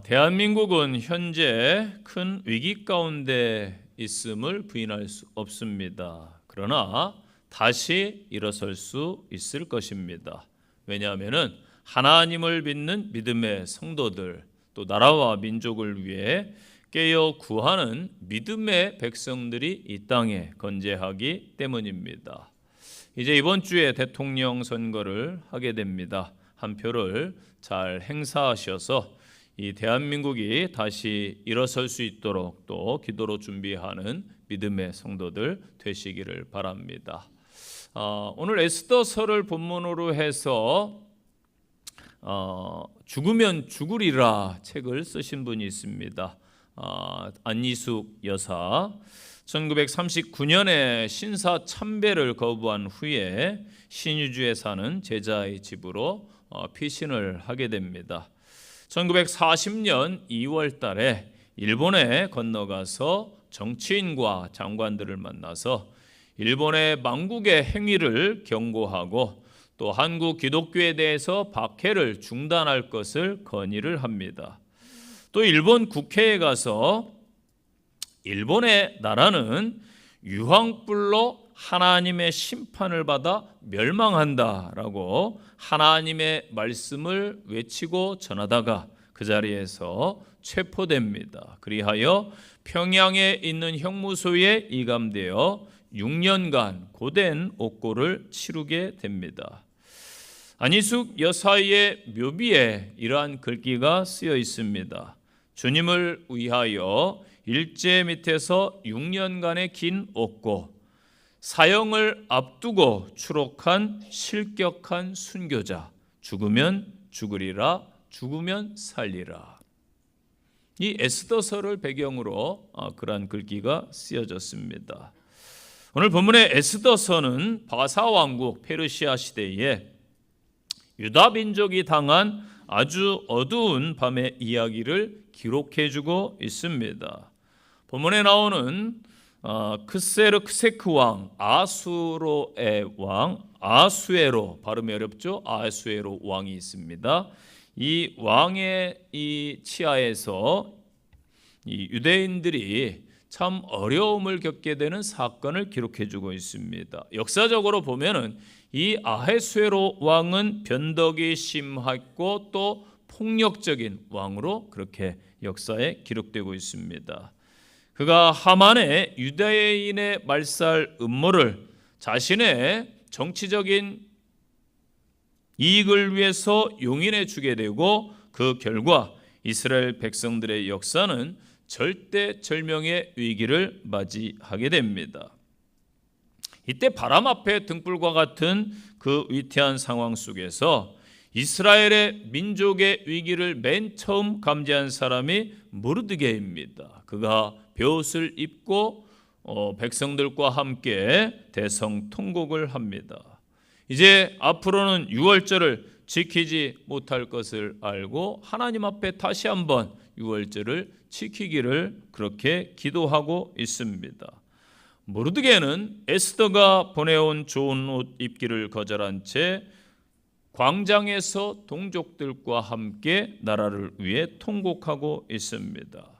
대한민국은 현재 큰 위기 가운데 있음을 부인할 수 없습니다. 그러나 다시 일어설 수 있을 것입니다. 왜냐하면 하나님을 믿는 믿음의 성도들, 또 나라와 민족을 위해 깨어 구하는 믿음의 백성들이 이 땅에 건재하기 때문입니다. 이제 이번 주에 대통령 선거를 하게 됩니다. 한 표를 잘 행사하셔서 이 대한민국이 다시 일어설 수 있도록 또 기도로 준비하는 믿음의 성도들 되시기를 바랍니다. 오늘 에스더서를 본문으로 해서 죽으면 죽으리라 책을 쓰신 분이 있습니다. 안희숙 여사. 1939년에 신사 참배를 거부한 후에 신의주에 사는 제자의 집으로 피신을 하게 됩니다. 1940년 2월 달에 일본에 건너가서 정치인과 장관들을 만나서 일본의 망국의 행위를 경고하고 또 한국 기독교에 대해서 박해를 중단할 것을 건의를 합니다. 또 일본 국회에 가서 일본의 나라는 유황불로 하나님의 심판을 받아 멸망한다라고 하나님의 말씀을 외치고 전하다가 그 자리에서 체포됩니다. 그리하여 평양에 있는 형무소에 이감되어 6년간 고된 옥고를 치르게 됩니다. 안희숙 여사의 묘비에 이러한 글귀가 쓰여 있습니다. 주님을 위하여 일제 밑에서 6년간의 긴 옥고, 사형을 앞두고 추록한 실격한 순교자, 죽으면 죽으리라, 죽으면 살리라. 이 에스더서를 배경으로 그러한 글귀가 쓰여졌습니다. 오늘 본문의 에스더서는 바사 왕국 페르시아 시대에 유다 민족이 당한 아주 어두운 밤의 이야기를 기록해주고 있습니다. 본문에 나오는 크세르크세크 왕, 아수로의 왕, 아수에로, 발음이 어렵죠? 아수에로 왕이 있습니다. 이 왕의 이 치하에서 이 유대인들이 참 어려움을 겪게 되는 사건을 기록해주고 있습니다. 역사적으로 보면은 이 아하수에로 왕은 변덕이 심했고 또 폭력적인 왕으로 그렇게 역사에 기록되고 있습니다. 그가 하만의 유대인의 말살 음모를 자신의 정치적인 이익을 위해서 용인해 주게 되고 그 결과 이스라엘 백성들의 역사는 절대절명의 위기를 맞이하게 됩니다. 이때 바람 앞에 등불과 같은 그 위태한 상황 속에서 이스라엘의 민족의 위기를 맨 처음 감지한 사람이 모르드게입니다. 그가 베옷을 입고 백성들과 함께 대성통곡을 합니다. 이제 앞으로는 유월절을 지키지 못할 것을 알고 하나님 앞에 다시 한번 유월절을 지키기를 그렇게 기도하고 있습니다. 모르드게는 에스더가 보내온 좋은 옷 입기를 거절한 채 광장에서 동족들과 함께 나라를 위해 통곡하고 있습니다.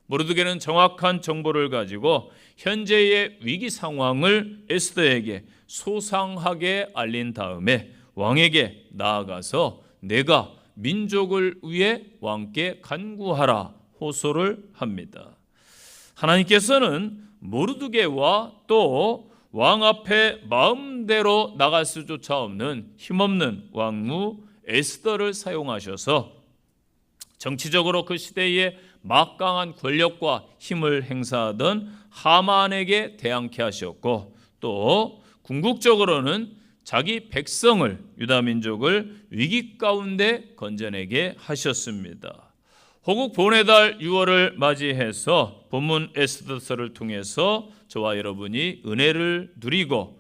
모르드게는 정확한 정보를 가지고 현재의 위기 상황을 에스더에게 소상하게 알린 다음에 왕에게 나아가서 내가 민족을 위해 왕께 간구하라 호소를 합니다. 하나님께서는 모르드게와 또 왕 앞에 마음대로 나갈 수조차 없는 힘없는 왕후 에스더를 사용하셔서 정치적으로 그 시대에 막강한 권력과 힘을 행사하던 하만에게 대항케 하셨고 또 궁극적으로는 자기 백성을 유다 민족을 위기 가운데 건져내게 하셨습니다. 호국 보내달 6월을 맞이해서 본문 에스더서를 통해서 저와 여러분이 은혜를 누리고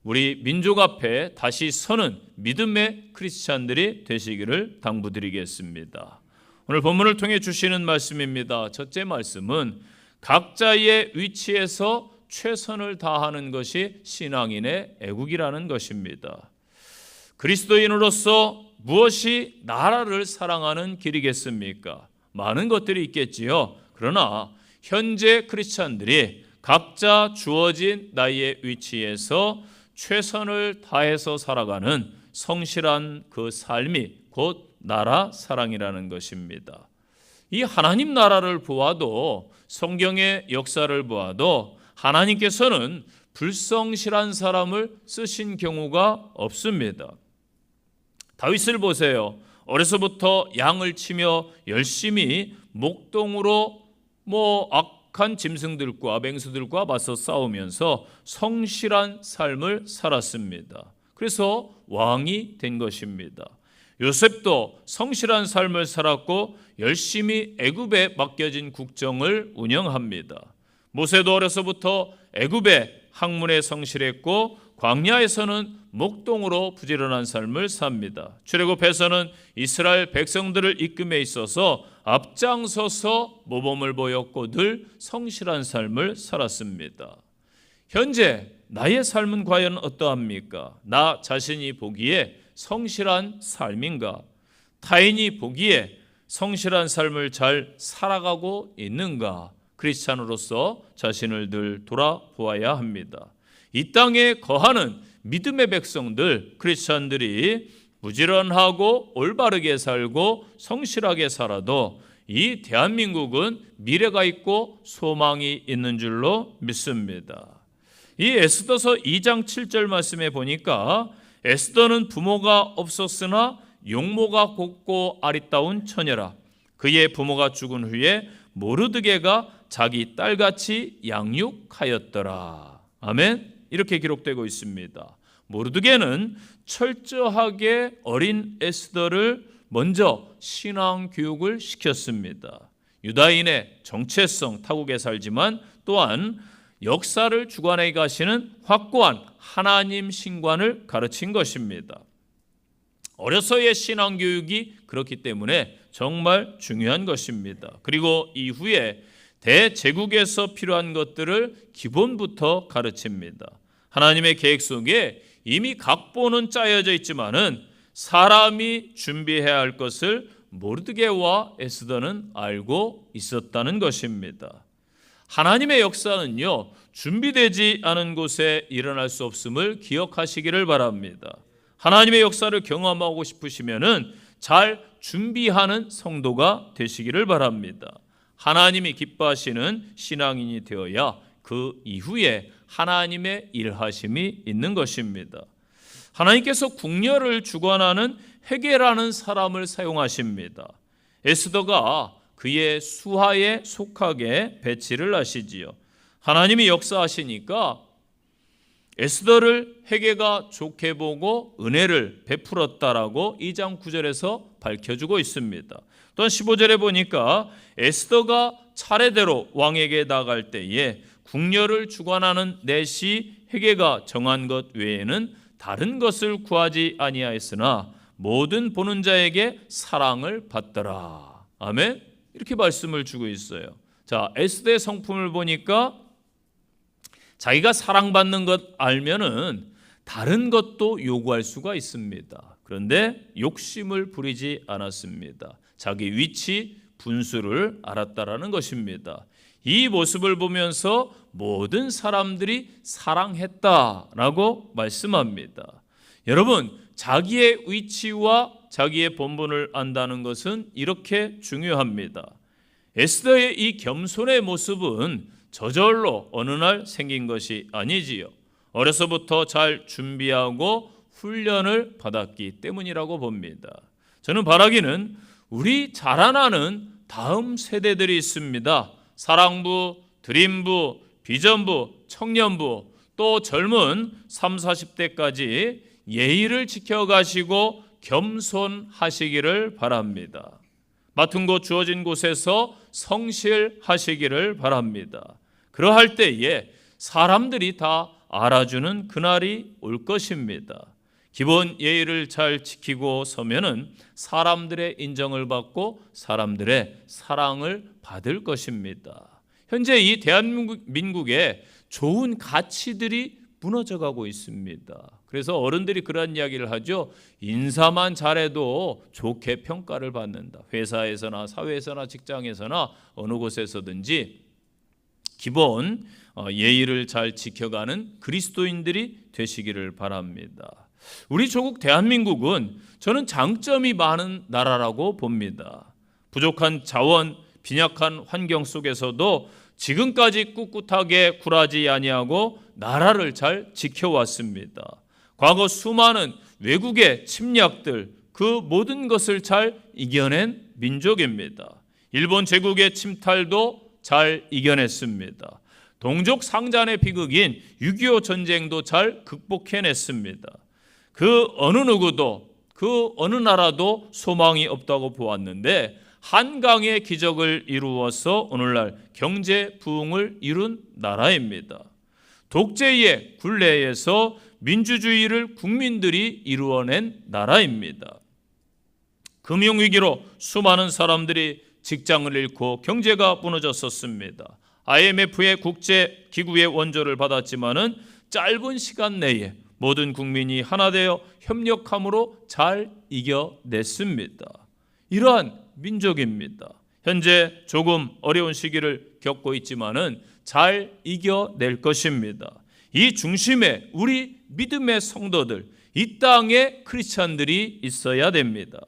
우리 민족 앞에 다시 서는 믿음의 크리스찬들이 되시기를 당부드리겠습니다. 오늘 본문을 통해 주시는 말씀입니다. 첫째 말씀은 각자의 위치에서 최선을 다하는 것이 신앙인의 애국이라는 것입니다. 그리스도인으로서 무엇이 나라를 사랑하는 길이겠습니까? 많은 것들이 있겠지요. 그러나 현재 크리스찬들이 각자 주어진 나이의 위치에서 최선을 다해서 살아가는 성실한 그 삶이 곧 나라 사랑이라는 것입니다. 이 하나님 나라를 보아도, 성경의 역사를 보아도 하나님께서는 불성실한 사람을 쓰신 경우가 없습니다. 다윗을 보세요. 어려서부터 양을 치며 열심히 목동으로 악한 짐승들과 맹수들과 맞서 싸우면서 성실한 삶을 살았습니다. 그래서 왕이 된 것입니다. 요셉도 성실한 삶을 살았고 열심히 애굽에 맡겨진 국정을 운영합니다. 모세도 어려서부터 애굽의 학문에 성실했고 광야에서는 목동으로 부지런한 삶을 삽니다. 출애굽에서는 이스라엘 백성들을 이끌음에 있어서 앞장서서 모범을 보였고 늘 성실한 삶을 살았습니다. 현재 나의 삶은 과연 어떠합니까? 나 자신이 보기에 성실한 삶인가? 타인이 보기에 성실한 삶을 잘 살아가고 있는가? 크리스찬으로서 자신을 늘 돌아보아야 합니다. 이 땅에 거하는 믿음의 백성들, 크리스찬들이 부지런하고 올바르게 살고 성실하게 살아도 이 대한민국은 미래가 있고 소망이 있는 줄로 믿습니다. 이 에스더서 2장 7절 말씀에 보니까 에스더는 부모가 없었으나 용모가 곱고 아리따운 처녀라. 그의 부모가 죽은 후에 모르드게가 자기 딸같이 양육하였더라. 아멘. 이렇게 기록되고 있습니다. 모르드게는 철저하게 어린 에스더를 먼저 신앙 교육을 시켰습니다. 유다인의 정체성 타국에 살지만 또한 역사를 주관해 가시는 확고한 하나님 신관을 가르친 것입니다. 어려서의 신앙 교육이 그렇기 때문에 정말 중요한 것입니다. 그리고 이후에 대제국에서 필요한 것들을 기본부터 가르칩니다. 하나님의 계획 속에 이미 각본은 짜여져 있지만은 사람이 준비해야 할 것을 모르드게와 에스더는 알고 있었다는 것입니다. 하나님의 역사는요, 준비되지 않은 곳에 일어날 수 없음을 기억하시기를 바랍니다. 하나님의 역사를 경험하고 싶으시면은 잘 준비하는 성도가 되시기를 바랍니다. 하나님이 기뻐하시는 신앙인이 되어야 그 이후에 하나님의 일하심이 있는 것입니다. 하나님께서 궁녀를 주관하는 헤게라는 사람을 사용하십니다. 에스더가 그의 수하에 속하게 배치를 하시지요. 하나님이 역사하시니까 에스더를 헤게가 좋게 보고 은혜를 베풀었다라고 2장 9절에서 밝혀주고 있습니다. 또한 15절에 보니까 에스더가 차례대로 왕에게 나갈 때에 궁녀를 주관하는 내시 헤게가 정한 것 외에는 다른 것을 구하지 아니하였으나 모든 보는 자에게 사랑을 받더라. 아멘. 이렇게 말씀을 주고 있어요. 자, 에스더의 성품을 보니까 자기가 사랑받는 것 알면은 다른 것도 요구할 수가 있습니다. 그런데 욕심을 부리지 않았습니다. 자기 위치, 분수를 알았다라는 것입니다. 이 모습을 보면서 모든 사람들이 사랑했다라고 말씀합니다. 여러분, 자기의 위치와 자기의 본분을 안다는 것은 이렇게 중요합니다. 에스더의 이 겸손의 모습은 저절로 어느 날 생긴 것이 아니지요. 어려서부터 잘 준비하고 훈련을 받았기 때문이라고 봅니다. 저는 바라기는 우리 자라나는 다음 세대들이 있습니다. 사랑부, 드림부, 비전부, 청년부, 또 젊은 30, 40대까지 예의를 지켜가시고 겸손하시기를 바랍니다. 맡은 곳 주어진 곳에서 성실하시기를 바랍니다. 그러할 때에 사람들이 다 알아주는 그날이 올 것입니다. 기본 예의를 잘 지키고 서면은 사람들의 인정을 받고 사람들의 사랑을 받을 것입니다. 현재 이 대한민국에 좋은 가치들이 무너져가고 있습니다. 그래서 어른들이 그런 이야기를 하죠. 인사만 잘해도 좋게 평가를 받는다. 회사에서나 사회에서나 직장에서나 어느 곳에서든지 기본 예의를 잘 지켜가는 그리스도인들이 되시기를 바랍니다. 우리 조국 대한민국은 저는 장점이 많은 나라라고 봅니다. 부족한 자원, 빈약한 환경 속에서도 지금까지 꿋꿋하게 굴하지 아니하고 나라를 잘 지켜왔습니다. 과거 수많은 외국의 침략들, 그 모든 것을 잘 이겨낸 민족입니다. 일본 제국의 침탈도 잘 이겨냈습니다. 동족 상잔의 비극인 6.25 전쟁도 잘 극복해냈습니다. 그 어느 누구도, 그 어느 나라도 소망이 없다고 보았는데 한강의 기적을 이루어서 오늘날 경제 부흥을 이룬 나라입니다. 독재의 굴레에서 민주주의를 국민들이 이루어낸 나라입니다. 금융위기로 수많은 사람들이 직장을 잃고 경제가 무너졌었습니다. IMF의 국제기구의 원조를 받았지만은 짧은 시간 내에 모든 국민이 하나 되어 협력함으로 잘 이겨냈습니다. 이러한 민족입니다. 현재 조금 어려운 시기를 겪고 있지만은 잘 이겨낼 것입니다. 이 중심에 우리 믿음의 성도들, 이 땅에 크리스찬들이 있어야 됩니다.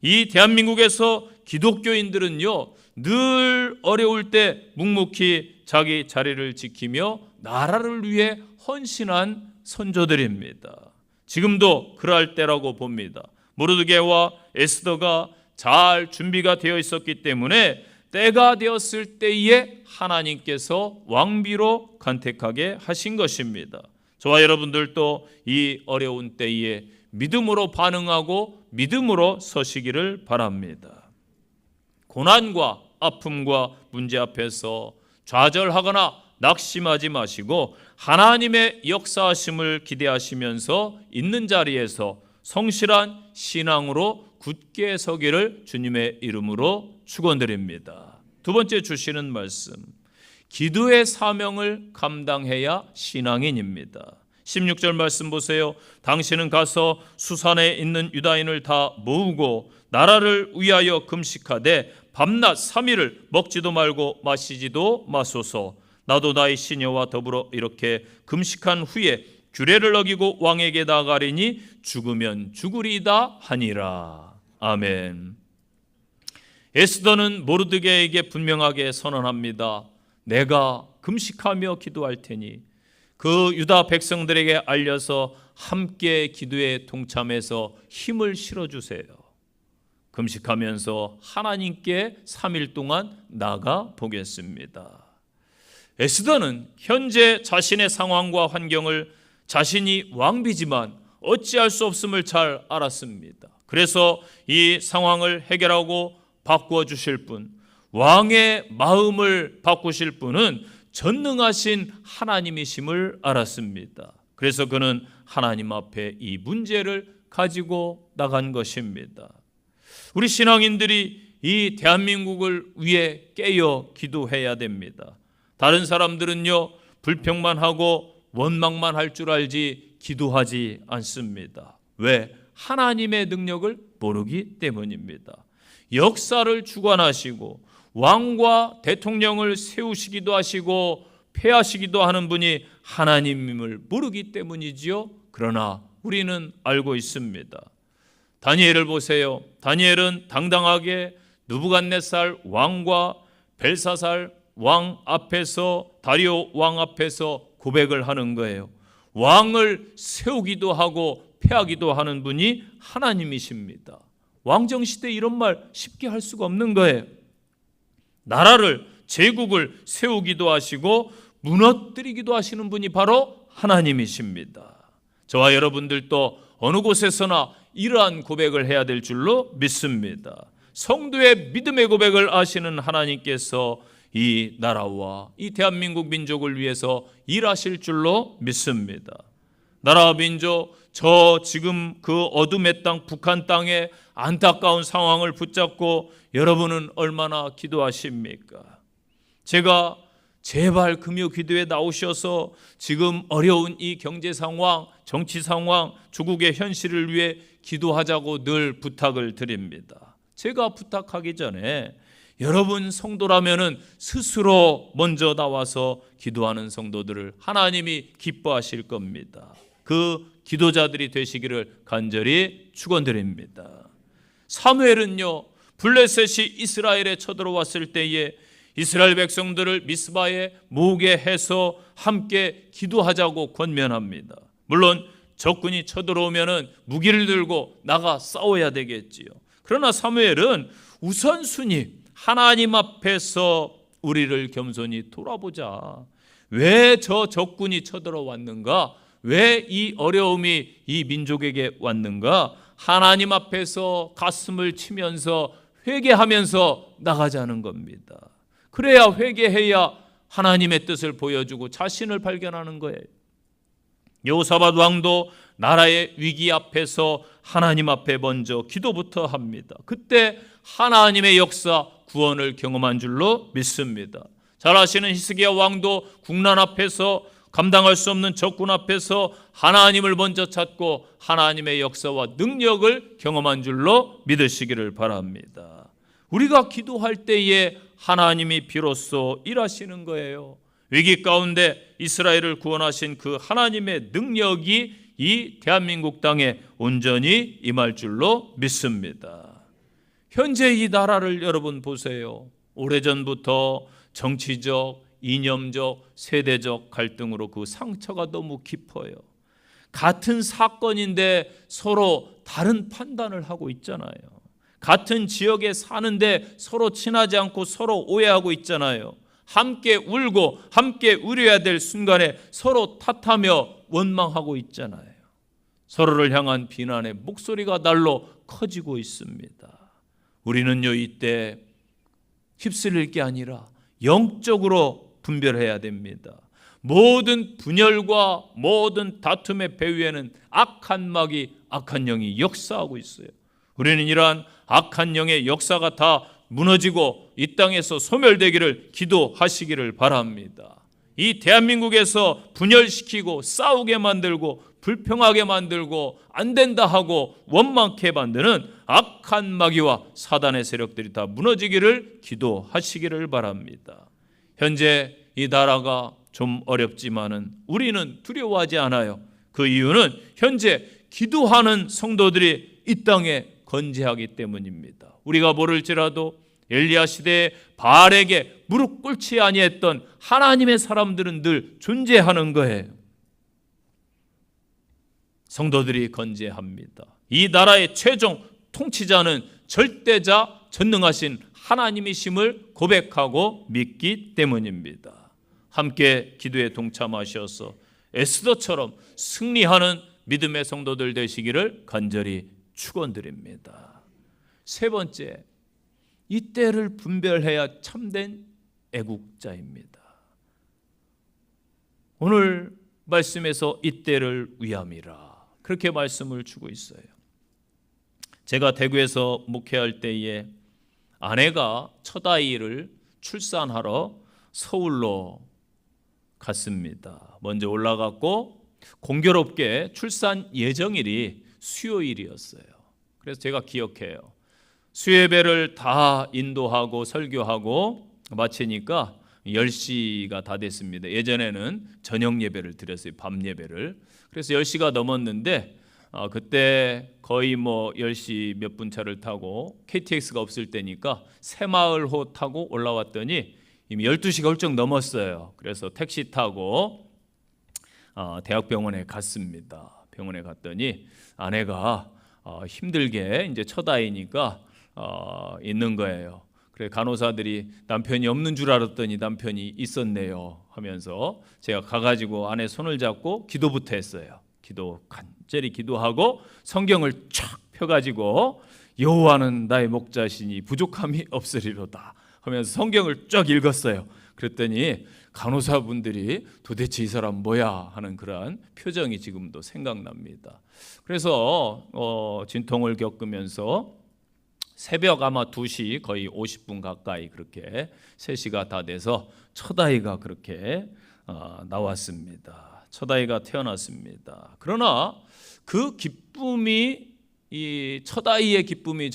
이 대한민국에서 기독교인들은요, 늘 어려울 때 묵묵히 자기 자리를 지키며 나라를 위해 헌신한 선조들입니다. 지금도 그럴 때라고 봅니다. 모르드게와 에스더가 잘 준비가 되어 있었기 때문에 때가 되었을 때에 하나님께서 왕비로 간택하게 하신 것입니다. 저와 여러분들도 이 어려운 때에 믿음으로 반응하고 믿음으로 서시기를 바랍니다. 고난과 아픔과 문제 앞에서 좌절하거나 낙심하지 마시고 하나님의 역사하심을 기대하시면서 있는 자리에서 성실한 신앙으로 굳게 서기를 주님의 이름으로 축원드립니다. 두 번째 주시는 말씀, 기도의 사명을 감당해야 신앙인입니다. 16절 말씀 보세요. 당신은 가서 수산에 있는 유다인을 다 모으고 나라를 위하여 금식하되 밤낮 3일을 먹지도 말고 마시지도 마소서. 나도 나의 시녀와 더불어 이렇게 금식한 후에 규례를 어기고 왕에게 나아가리니 죽으면 죽으리이다 하니라. 아멘. 에스더는 모르드게에게 분명하게 선언합니다. 내가 금식하며 기도할 테니 그 유다 백성들에게 알려서 함께 기도에 동참해서 힘을 실어주세요. 금식하면서 하나님께 3일 동안 나가 보겠습니다. 에스더는 현재 자신의 상황과 환경을 자신이 왕비지만 어찌할 수 없음을 잘 알았습니다. 그래서 이 상황을 해결하고 바꾸어 주실 분, 왕의 마음을 바꾸실 분은 전능하신 하나님이심을 알았습니다. 그래서 그는 하나님 앞에 이 문제를 가지고 나간 것입니다. 우리 신앙인들이 이 대한민국을 위해 깨어 기도해야 됩니다. 다른 사람들은요, 불평만 하고 원망만 할 줄 알지 기도하지 않습니다. 왜? 하나님의 능력을 모르기 때문입니다. 역사를 주관하시고 왕과 대통령을 세우시기도 하시고 폐하시기도 하는 분이 하나님임을 모르기 때문이지요. 그러나 우리는 알고 있습니다. 다니엘을 보세요. 다니엘은 당당하게 느부갓네살 왕과 벨사살 왕 앞에서, 다리오 왕 앞에서 고백을 하는 거예요. 왕을 세우기도 하고 폐하기도 하는 분이 하나님이십니다. 왕정시대 이런 말 쉽게 할 수가 없는 거예요. 나라를, 제국을 세우기도 하시고 무너뜨리기도 하시는 분이 바로 하나님이십니다. 저와 여러분들도 어느 곳에서나 이러한 고백을 해야 될 줄로 믿습니다. 성도의 믿음의 고백을 아시는 하나님께서 이 나라와 이 대한민국 민족을 위해서 일하실 줄로 믿습니다. 나라와 민족, 저 지금 그 어둠의 땅 북한 땅의 안타까운 상황을 붙잡고 여러분은 얼마나 기도하십니까? 제가 제발 금요 기도에 나오셔서 지금 어려운 이 경제 상황, 정치 상황, 조국의 현실을 위해 기도하자고 늘 부탁을 드립니다. 제가 부탁하기 전에 여러분 성도라면은 스스로 먼저 나와서 기도하는 성도들을 하나님이 기뻐하실 겁니다. 그 기도자들이 되시기를 간절히 축원드립니다. 사무엘은요, 블레셋이 이스라엘에 쳐들어왔을 때에 이스라엘 백성들을 미스바에 모으게 해서 함께 기도하자고 권면합니다. 물론 적군이 쳐들어오면은 무기를 들고 나가 싸워야 되겠지요. 그러나 사무엘은 우선순위 하나님 앞에서 우리를 겸손히 돌아보자. 왜 저 적군이 쳐들어왔는가? 왜 이 어려움이 이 민족에게 왔는가? 하나님 앞에서 가슴을 치면서 회개하면서 나가자는 겁니다. 그래야 회개해야 하나님의 뜻을 보여주고 자신을 발견하는 거예요. 여호사밧 왕도 나라의 위기 앞에서 하나님 앞에 먼저 기도부터 합니다. 그때 하나님의 역사, 구원을 경험한 줄로 믿습니다. 잘 아시는 히스기야 왕도 국난 앞에서 감당할 수 없는 적군 앞에서 하나님을 먼저 찾고 하나님의 역사와 능력을 경험한 줄로 믿으시기를 바랍니다. 우리가 기도할 때에 하나님이 비로소 일하시는 거예요. 위기 가운데 이스라엘을 구원하신 그 하나님의 능력이 이 대한민국 땅에 온전히 임할 줄로 믿습니다. 현재 이 나라를 여러분 보세요. 오래전부터 정치적, 이념적, 세대적 갈등으로 그 상처가 너무 깊어요. 같은 사건인데 서로 다른 판단을 하고 있잖아요. 같은 지역에 사는데 서로 친하지 않고 서로 오해하고 있잖아요. 함께 울고 함께 울어야 될 순간에 서로 탓하며 원망하고 있잖아요. 서로를 향한 비난의 목소리가 날로 커지고 있습니다. 우리는요, 이때 휩쓸릴 게 아니라 영적으로 분별해야 됩니다. 모든 분열과 모든 다툼의 배후에는 악한 막이, 악한 영이 역사하고 있어요. 우리는 이러한 악한 영의 역사가 다 무너지고 이 땅에서 소멸되기를 기도하시기를 바랍니다. 이 대한민국에서 분열시키고 싸우게 만들고 불평하게 만들고 안 된다 하고 원망케 만드는 악한 마귀와 사단의 세력들이 다 무너지기를 기도하시기를 바랍니다. 현재 이 나라가 좀 어렵지만은 우리는 두려워하지 않아요. 그 이유는 현재 기도하는 성도들이 이 땅에 건재하기 때문입니다. 우리가 모를지라도 엘리야 시대에 바알에게 무릎 꿇지 아니했던 하나님의 사람들은 늘 존재하는 거예요. 성도들이 건재합니다. 이 나라의 최종 통치자는 절대자 전능하신 하나님이심을 고백하고 믿기 때문입니다. 함께 기도에 동참하셔서 에스더처럼 승리하는 믿음의 성도들 되시기를 간절히 축원드립니다. 세 번째, 이때를 분별해야 참된 애국자입니다. 오늘 말씀에서 이때를 위함이라 그렇게 말씀을 주고 있어요. 제가 대구에서 목회할 때에 아내가 첫 아이를 출산하러 서울로 갔습니다. 먼저 올라갔고 공교롭게 출산 예정일이 수요일이었어요. 그래서 제가 기억해요. 수예배를 다 인도하고 설교하고 마치니까 10시가 다 됐습니다. 예전에는 저녁 예배를 드렸어요. 밤 예배를. 그래서 10시가 넘었는데 그때 거의 10시 몇 분 차를 타고 KTX가 없을 때니까 새마을호 타고 올라왔더니 이미 12시가 훌쩍 넘었어요. 그래서 택시 타고 대학병원에 갔습니다. 병원에 갔더니 아내가 힘들게 이제 첫 아이니까 있는 거예요. 그래 간호사들이 남편이 없는 줄 알았더니 남편이 있었네요 하면서 제가 가가지고 아내 손을 잡고 기도부터 했어요. 간절히 기도하고 성경을 쫙 펴가지고 여호와는 나의 목자시니 부족함이 없으리로다 하면서 성경을 쫙 읽었어요. 그랬더니 간호사분들이 도대체 이 사람 뭐야 하는 그러한 표정이 지금도 생각납니다. 그래서 진통을 겪으면서 새벽 아마 2시 거의 50분 가까이 그렇게 3시가 다 돼서 첫 아이가 그렇게 나왔습니다. 첫 아이가 태어났습니다. 그러나 그 기쁨이 이 첫 아이의 기쁨이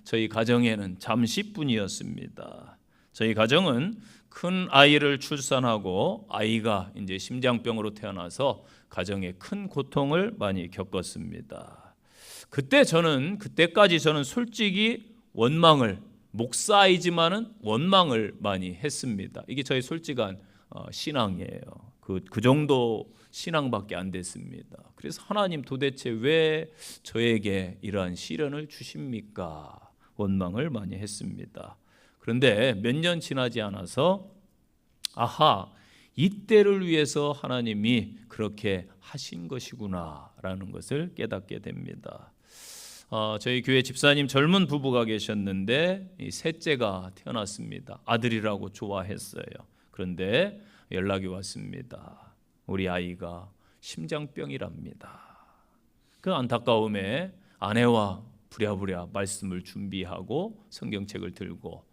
저희 가정에는 잠시뿐이었습니다. 저희 가정은 큰 아이를 출산하고 아이가 이제 심장병으로 태어나서 가정에 큰 고통을 많이 겪었습니다. 그때까지 저는 솔직히 목사이지만은 원망을 많이 했습니다. 이게 저희 솔직한 신앙이에요. 그 정도 신앙밖에 안 됐습니다. 그래서 하나님 도대체 왜 저에게 이러한 시련을 주십니까? 원망을 많이 했습니다. 그런데 몇 년 지나지 않아서 이때를 위해서 하나님이 그렇게 하신 것이구나라는 것을 깨닫게 됩니다. 저희 교회 집사님 젊은 부부가 계셨는데 셋째가 태어났습니다. 아들이라고 좋아했어요. 그런데 연락이 왔습니다. 우리 아이가 심장병이랍니다. 그 안타까움에 아내와 부랴부랴 말씀을 준비하고 성경책을 들고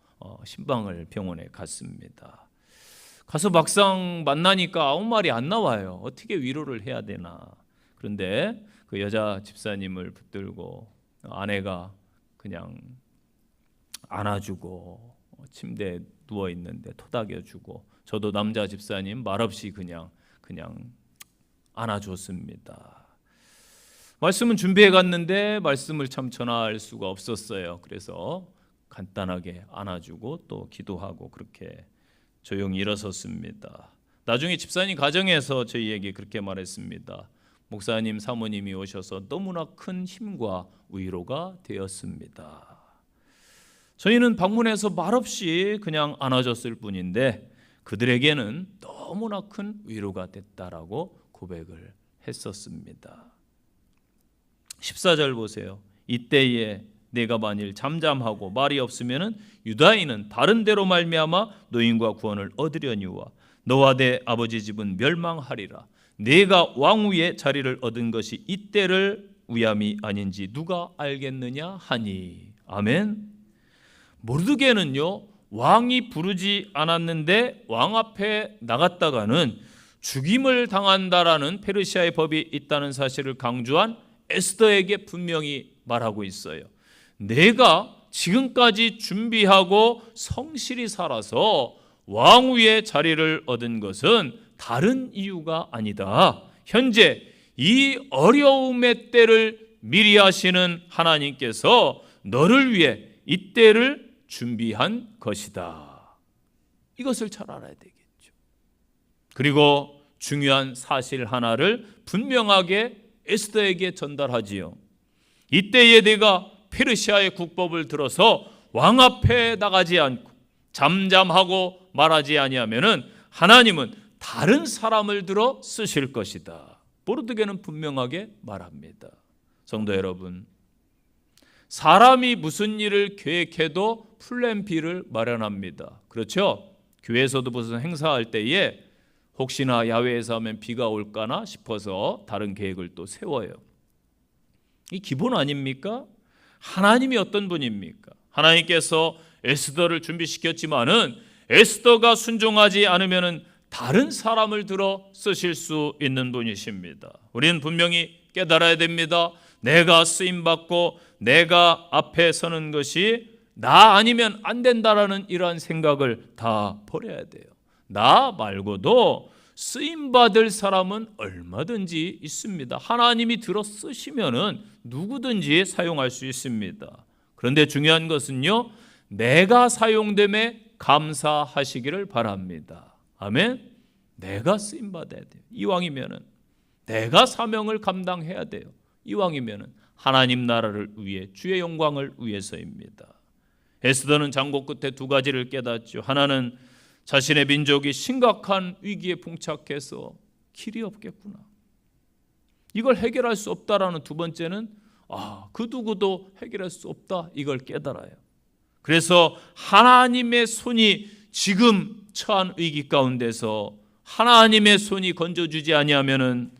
신방을 병원에 갔습니다. 가서 막상 만나니까 아무 말이 안 나와요. 어떻게 위로를 해야 되나. 그런데 그 여자 집사님을 붙들고 아내가 그냥 안아주고 침대에 누워 있는데 토닥여주고 저도 남자 집사님 말없이 그냥 안아줬습니다. 말씀은 준비해 갔는데 말씀을 참 전할 수가 없었어요. 그래서 간단하게 안아주고 또 기도하고 그렇게 조용히 일어섰습니다. 나중에 집사님 가정에서 저희에게 그렇게 말했습니다. 목사님, 사모님이 오셔서 너무나 큰 힘과 위로가 되었습니다. 저희는 방문해서 말없이 그냥 안아줬을 뿐인데 그들에게는 너무나 큰 위로가 됐다라고 고백을 했었습니다. 14절 보세요. 이때에 내가 만일 잠잠하고 말이 없으면은 유다인은 다른 데로 말미암아 노임과 구원을 얻으려니와 너와 내 아버지 집은 멸망하리라. 내가 왕위의 자리를 얻은 것이 이때를 위함이 아닌지 누가 알겠느냐 하니. 아멘. 모르드게는요 왕이 부르지 않았는데 왕 앞에 나갔다가는 죽임을 당한다라는 페르시아의 법이 있다는 사실을 강조한 에스더에게 분명히 말하고 있어요. 내가 지금까지 준비하고 성실히 살아서 왕위의 자리를 얻은 것은 다른 이유가 아니다. 현재 이 어려움의 때를 미리 하시는 하나님께서 너를 위해 이 때를 준비한 것이다. 이것을 잘 알아야 되겠죠. 그리고 중요한 사실 하나를 분명하게 에스더에게 전달하지요. 이때에 내가 페르시아의 국법을 들어서 왕 앞에 나가지 않고 잠잠하고 말하지 아니하면은 하나님은 다른 사람을 들어 쓰실 것이다. 모르드게는 분명하게 말합니다. 성도 여러분, 사람이 무슨 일을 계획해도 플랜 B를 마련합니다. 그렇죠? 교회에서도 무슨 행사할 때에 혹시나 야외에서 하면 비가 올까나 싶어서 다른 계획을 또 세워요. 이 기본 아닙니까? 하나님이 어떤 분입니까? 하나님께서 에스더를 준비시켰지만은 에스더가 순종하지 않으면은 다른 사람을 들어 쓰실 수 있는 분이십니다. 우리는 분명히 깨달아야 됩니다. 내가 쓰임받고 내가 앞에 서는 것이 나 아니면 안 된다라는 이러한 생각을 다 버려야 돼요. 나 말고도 쓰임받을 사람은 얼마든지 있습니다. 하나님이 들어 쓰시면은 누구든지 사용할 수 있습니다. 그런데 중요한 것은요, 내가 사용됨에 감사하시기를 바랍니다. 아멘. 내가 쓰임 받아야 돼요. 이왕이면은 내가 사명을 감당해야 돼요. 이왕이면은 하나님 나라를 위해 주의 영광을 위해서입니다. 에스더는 장고 끝에 두 가지를 깨닫죠. 하나는 자신의 민족이 심각한 위기에 봉착해서 길이 없겠구나. 이걸 해결할 수 없다라는 두 번째는 그 누구도 해결할 수 없다. 이걸 깨달아요. 그래서 하나님의 손이 지금 처한 위기 가운데서 하나님의 손이 건져주지 아니하면은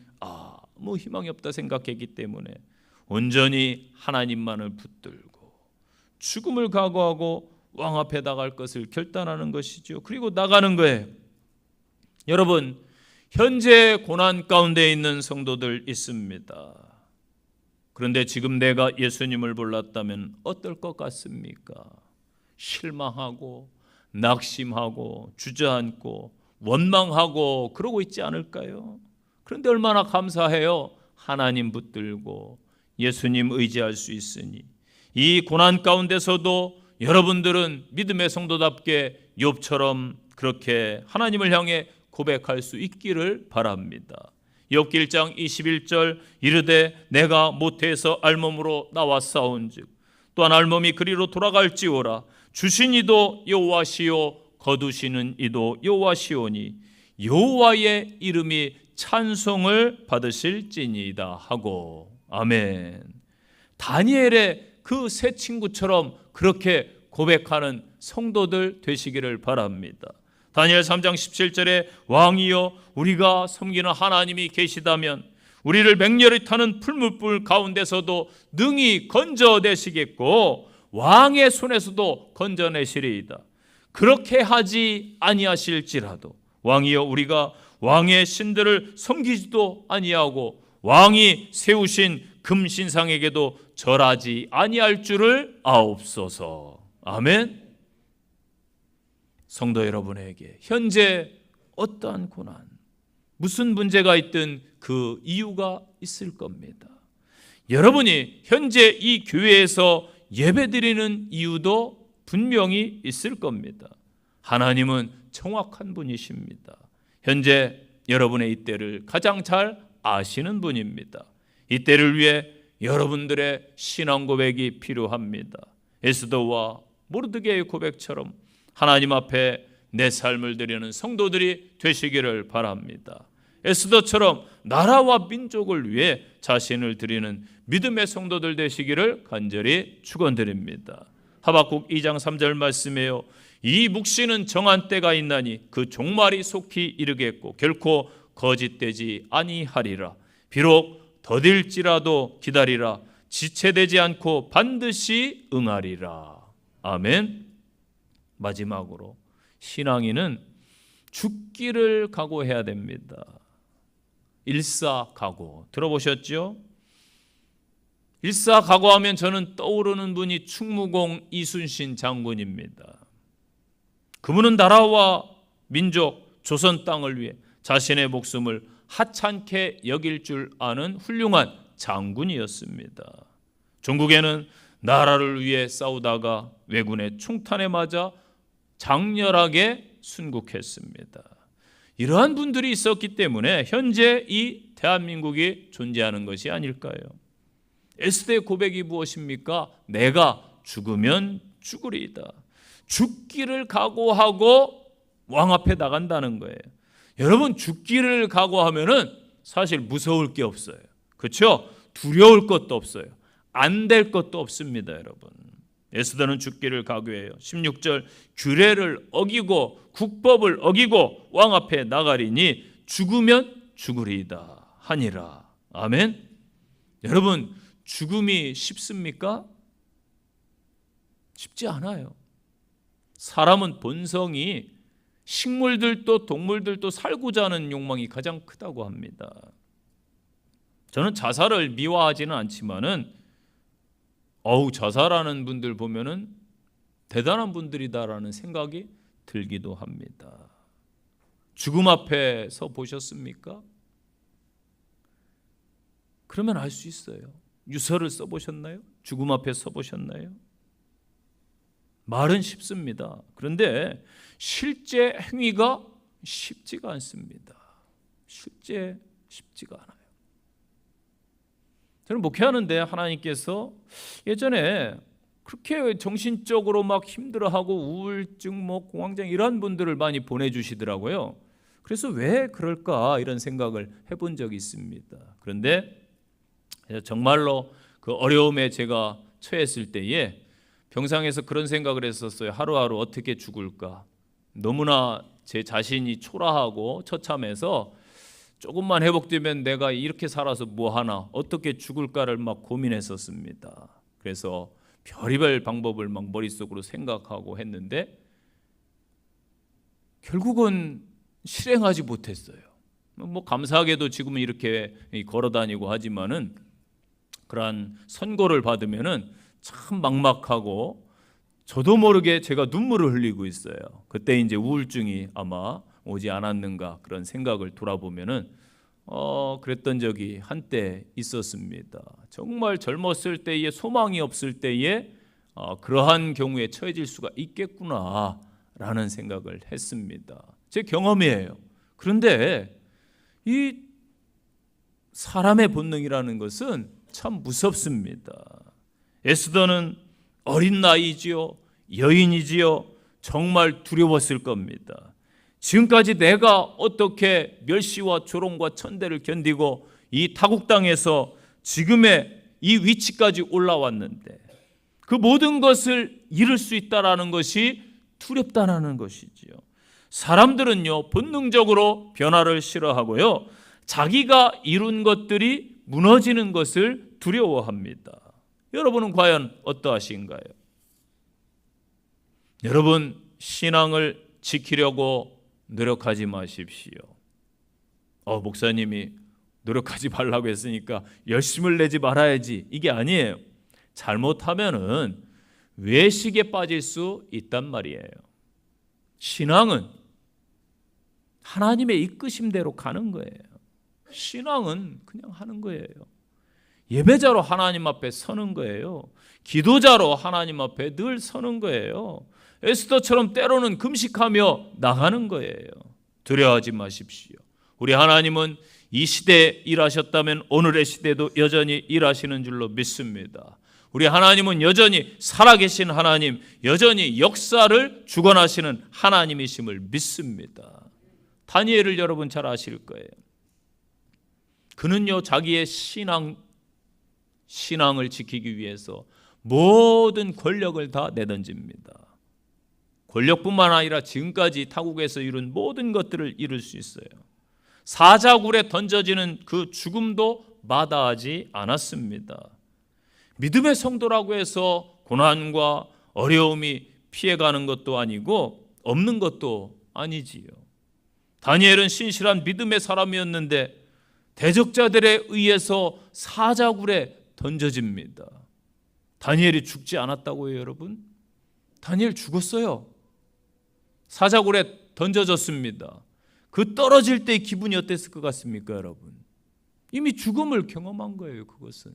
희망이 없다 생각했기 때문에 온전히 하나님만을 붙들고 죽음을 각오하고 왕 앞에 나갈 것을 결단하는 것이죠. 그리고 나가는 거예요. 여러분, 현재 고난 가운데 있는 성도들 있습니다. 그런데 지금 내가 예수님을 몰랐다면 어떨 것 같습니까? 실망하고 낙심하고 주저앉고 원망하고 그러고 있지 않을까요? 그런데 얼마나 감사해요. 하나님 붙들고 예수님 의지할 수 있으니 이 고난 가운데서도 여러분들은 믿음의 성도답게 욥처럼 그렇게 하나님을 향해 고백할 수 있기를 바랍니다. 욥기 1장 21절 이르되 내가 모태에서 알몸으로 나왔사온즉 또한 알몸이 그리로 돌아갈지어라 주신 이도 여호와시요 거두시는 이도 여호와시오니 여호와의 이름이 찬송을 받으실지니이다 하고 아멘. 다니엘의 그 세 친구처럼 그렇게 고백하는 성도들 되시기를 바랍니다. 다니엘 3장 17절에 왕이여 우리가 섬기는 하나님이 계시다면 우리를 맹렬히 타는 풀무불 가운데서도 능히 건져내시겠고 왕의 손에서도 건져내시리이다. 그렇게 하지 아니하실지라도 왕이여 우리가 왕의 신들을 섬기지도 아니하고 왕이 세우신 금신상에게도 절하지 아니할 줄을 아옵소서. 아멘. 성도 여러분에게 현재 어떠한 고난, 무슨 문제가 있든 그 이유가 있을 겁니다. 여러분이 현재 이 교회에서 예배드리는 이유도 분명히 있을 겁니다. 하나님은 정확한 분이십니다. 현재 여러분의 이때를 가장 잘 아시는 분입니다. 이때를 위해 여러분들의 신앙 고백이 필요합니다. 에스더와 모르드게의 고백처럼 하나님 앞에 내 삶을 드리는 성도들이 되시기를 바랍니다. 에스더처럼 나라와 민족을 위해 자신을 드리는 믿음의 성도들 되시기를 간절히 축원드립니다. 하박국 2장 3절 말씀이에요. 이 묵시는 정한 때가 있나니 그 종말이 속히 이르겠고 결코 거짓되지 아니하리라. 비록 더딜지라도 기다리라. 지체되지 않고 반드시 응하리라. 아멘. 마지막으로 신앙인은 죽기를 각오해야 됩니다. 일사각오 들어보셨죠? 일사각오하면 저는 떠오르는 분이 충무공 이순신 장군입니다. 그분은 나라와 민족, 조선 땅을 위해 자신의 목숨을 하찮게 여길 줄 아는 훌륭한 장군이었습니다. 중국에는 나라를 위해 싸우다가 왜군의 충탄에 맞아 장렬하게 순국했습니다. 이러한 분들이 있었기 때문에 현재 이 대한민국이 존재하는 것이 아닐까요? 에스더의 고백이 무엇입니까? 내가 죽으면 죽으리이다. 죽기를 각오하고 왕 앞에 나간다는 거예요. 여러분 죽기를 각오하면은 사실 무서울 게 없어요. 그렇죠? 두려울 것도 없어요. 안 될 것도 없습니다, 여러분. 에스더는 죽기를 각오해요. 16절 규례를 어기고 국법을 어기고 왕 앞에 나가리니 죽으면 죽으리이다 하니라. 아멘. 여러분 죽음이 쉽습니까? 쉽지 않아요. 사람은 본성이 식물들도 동물들도 살고자 하는 욕망이 가장 크다고 합니다. 저는 자살을 미화하지는 않지만은 자살하는 분들 보면은 대단한 분들이다라는 생각이 들기도 합니다. 죽음 앞에 서 보셨습니까? 그러면 알 수 있어요. 유서를 써보셨나요? 죽음 앞에 서 보셨나요? 말은 쉽습니다. 그런데 실제 행위가 쉽지가 않습니다. 실제 쉽지가 않아요. 저는 목회하는데 하나님께서 예전에 그렇게 정신적으로 막 힘들어하고 우울증, 공황장 이런 분들을 많이 보내주시더라고요. 그래서 왜 그럴까 이런 생각을 해본 적이 있습니다. 그런데 정말로 그 어려움에 제가 처했을 때에 병상에서 그런 생각을 했었어요. 하루하루 어떻게 죽을까? 너무나 제 자신이 초라하고 처참해서 조금만 회복되면 내가 이렇게 살아서 뭐 하나, 어떻게 죽을까를 막 고민했었습니다. 그래서 별의별 방법을 막 머릿속으로 생각하고 했는데 결국은 실행하지 못했어요. 뭐 감사하게도 지금은 이렇게 걸어다니고 하지만은 그러한 선고를 받으면은 참 막막하고 저도 모르게 제가 눈물을 흘리고 있어요. 그때 이제 우울증이 아마 오지 않았는가 그런 생각을 돌아보면은 그랬던 적이 한때 있었습니다. 정말 젊었을 때에 소망이 없을 때에 그러한 경우에 처해질 수가 있겠구나라는 생각을 했습니다. 제 경험이에요. 그런데 이 사람의 본능이라는 것은 참 무섭습니다. 에스더는 어린 나이지요, 여인이지요, 정말 두려웠을 겁니다. 지금까지 내가 어떻게 멸시와 조롱과 천대를 견디고 이 타국 땅에서 지금의 이 위치까지 올라왔는데 그 모든 것을 잃을 수 있다라는 것이 두렵다라는 것이지요. 사람들은요, 본능적으로 변화를 싫어하고요, 자기가 이룬 것들이 무너지는 것을 두려워합니다. 여러분은 과연 어떠하신가요? 여러분, 신앙을 지키려고 노력하지 마십시오. 목사님이 노력하지 말라고 했으니까 열심을 내지 말아야지, 이게 아니에요. 잘못하면은 외식에 빠질 수 있단 말이에요. 신앙은 하나님의 이끄심대로 가는 거예요. 신앙은 그냥 하는 거예요. 예배자로 하나님 앞에 서는 거예요. 기도자로 하나님 앞에 늘 서는 거예요. 에스더처럼 때로는 금식하며 나가는 거예요. 두려워하지 마십시오. 우리 하나님은 이 시대에 일하셨다면 오늘의 시대도 여전히 일하시는 줄로 믿습니다. 우리 하나님은 여전히 살아계신 하나님, 여전히 역사를 주관하시는 하나님이심을 믿습니다. 다니엘을 여러분 잘 아실 거예요. 그는요, 자기의 신앙을 지키기 위해서 모든 권력을 다 내던집니다. 권력뿐만 아니라 지금까지 타국에서 이룬 모든 것들을 이룰 수 있어요. 사자굴에 던져지는 그 죽음도 마다하지 않았습니다. 믿음의 성도라고 해서 고난과 어려움이 피해가는 것도 아니고 없는 것도 아니지요. 다니엘은 신실한 믿음의 사람이었는데 대적자들에 의해서 사자굴에 던져집니다. 다니엘이 죽지 않았다고요, 여러분? 다니엘 죽었어요. 사자굴에 던져졌습니다. 그 떨어질 때의 기분이 어땠을 것 같습니까, 여러분? 이미 죽음을 경험한 거예요, 그것은.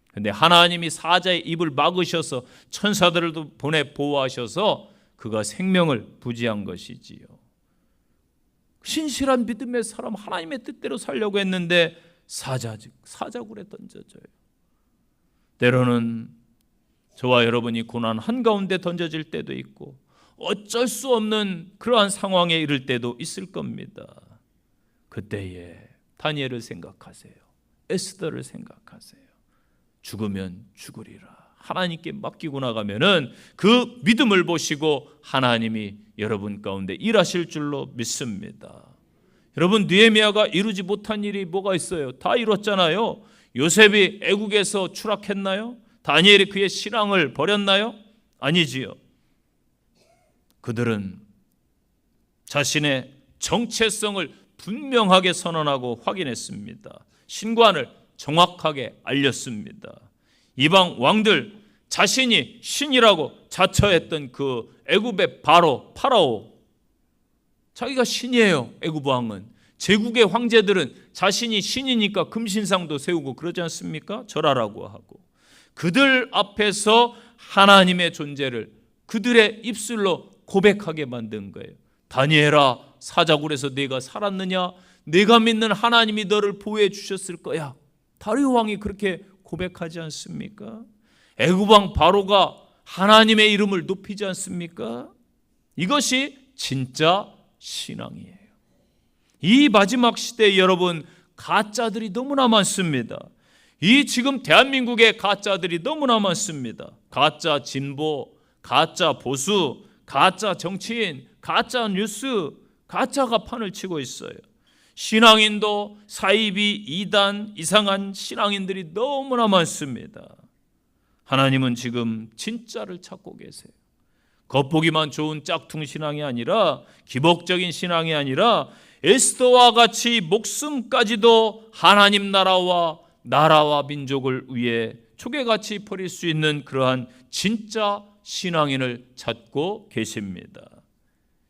그런데 하나님이 사자의 입을 막으셔서 천사들을 보내 보호하셔서 그가 생명을 부지한 것이지요. 신실한 믿음의 사람, 하나님의 뜻대로 살려고 했는데 사자굴에 던져져요. 때로는 저와 여러분이 고난 한가운데 던져질 때도 있고 어쩔 수 없는 그러한 상황에 이를 때도 있을 겁니다. 그때에 다니엘을 생각하세요. 에스더를 생각하세요. 죽으면 죽으리라. 하나님께 맡기고 나가면은 그 믿음을 보시고 하나님이 여러분 가운데 일하실 줄로 믿습니다. 여러분, 느헤미야가 이루지 못한 일이 뭐가 있어요? 다 이뤘잖아요. 요셉이 애국에서 추락했나요? 다니엘이 그의 신앙을 버렸나요? 아니지요. 그들은 자신의 정체성을 분명하게 선언하고 확인했습니다. 신관을 정확하게 알렸습니다. 이방 왕들 자신이 신이라고 자처했던 그 애굽의 파라오, 자기가 신이에요. 애굽 왕은. 제국의 황제들은 자신이 신이니까 금신상도 세우고 그러지 않습니까? 절하라고 하고. 그들 앞에서 하나님의 존재를 그들의 입술로 고백하게 만든 거예요. 다니엘아, 사자굴에서 네가 살았느냐? 네가 믿는 하나님이 너를 보호해 주셨을 거야. 다리오 왕이 그렇게 고백하지 않습니까? 애굽 왕 바로가 하나님의 이름을 높이지 않습니까? 이것이 진짜 신앙이에요. 이 마지막 시대에 여러분, 가짜들이 너무나 많습니다. 이 지금 대한민국의 가짜들이 너무나 많습니다. 가짜 진보, 가짜 보수, 가짜 정치인, 가짜 뉴스, 가짜가 판을 치고 있어요. 신앙인도 사이비, 이단, 이상한 신앙인들이 너무나 많습니다. 하나님은 지금 진짜를 찾고 계세요. 겉보기만 좋은 짝퉁 신앙이 아니라, 기복적인 신앙이 아니라 에스더와 같이 목숨까지도 하나님 나라와 민족을 위해 초계같이 버릴 수 있는 그러한 진짜 신앙인을 찾고 계십니다.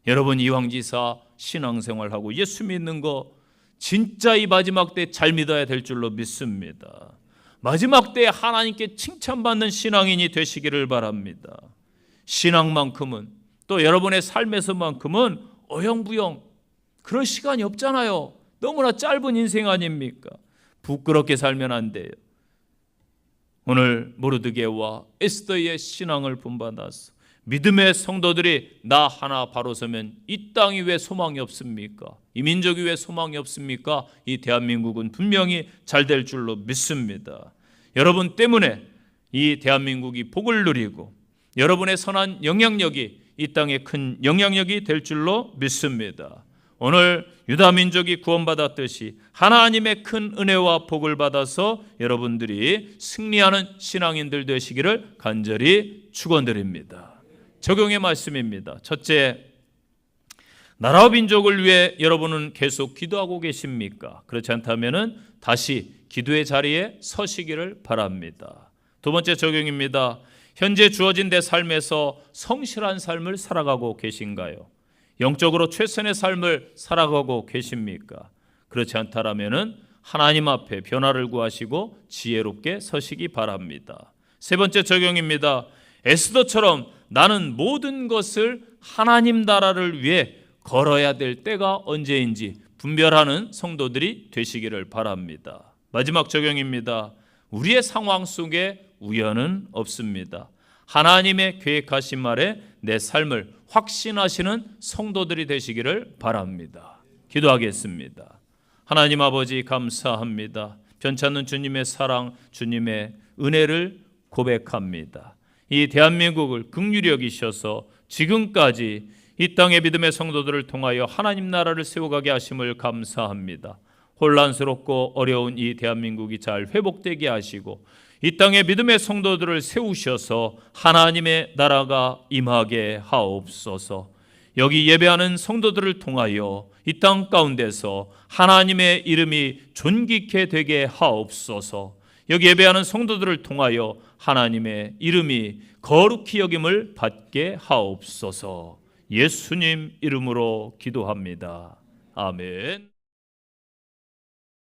여러분, 이황지사 신앙생활하고 예수 믿는 거 진짜 이 마지막 때 잘 믿어야 될 줄로 믿습니다. 마지막 때 하나님께 칭찬받는 신앙인이 되시기를 바랍니다. 신앙만큼은, 또 여러분의 삶에서만큼은 어영부영 그럴 시간이 없잖아요. 너무나 짧은 인생 아닙니까? 부끄럽게 살면 안 돼요. 오늘 모르드게와 에스더의 신앙을 본받아서 믿음의 성도들이 나 하나 바로 서면 이 땅이 왜 소망이 없습니까? 이 민족이 왜 소망이 없습니까? 이 대한민국은 분명히 잘 될 줄로 믿습니다. 여러분 때문에 이 대한민국이 복을 누리고 여러분의 선한 영향력이 이 땅에 큰 영향력이 될 줄로 믿습니다. 오늘 유다 민족이 구원받았듯이 하나님의 큰 은혜와 복을 받아서 여러분들이 승리하는 신앙인들 되시기를 간절히 축원드립니다. 적용의 말씀입니다. 첫째, 나라와 민족을 위해 여러분은 계속 기도하고 계십니까? 그렇지 않다면 다시 기도의 자리에 서시기를 바랍니다. 두 번째 적용입니다. 현재 주어진 내 삶에서 성실한 삶을 살아가고 계신가요? 영적으로 최선의 삶을 살아가고 계십니까? 그렇지 않다면 하나님 앞에 변화를 구하시고 지혜롭게 서시기 바랍니다. 세 번째 적용입니다. 에스더처럼 나는 모든 것을 하나님 나라를 위해 걸어야 될 때가 언제인지 분별하는 성도들이 되시기를 바랍니다. 마지막 적용입니다. 우리의 상황 속에 우연은 없습니다. 하나님의 계획하신 말에 내 삶을 확신하시는 성도들이 되시기를 바랍니다. 기도하겠습니다. 하나님 아버지, 감사합니다. 변찮는 주님의 사랑, 주님의 은혜를 고백합니다. 이 대한민국을 긍휼히 여기셔서 지금까지 이 땅의 믿음의 성도들을 통하여 하나님 나라를 세워가게 하심을 감사합니다. 혼란스럽고 어려운 이 대한민국이 잘 회복되게 하시고 이 땅의 믿음의 성도들을 세우셔서 하나님의 나라가 임하게 하옵소서. 여기 예배하는 성도들을 통하여 이 땅 가운데서 하나님의 이름이 존귀케 되게 하옵소서. 여기 예배하는 성도들을 통하여 하나님의 이름이 거룩히 여김을 받게 하옵소서. 예수님 이름으로 기도합니다. 아멘.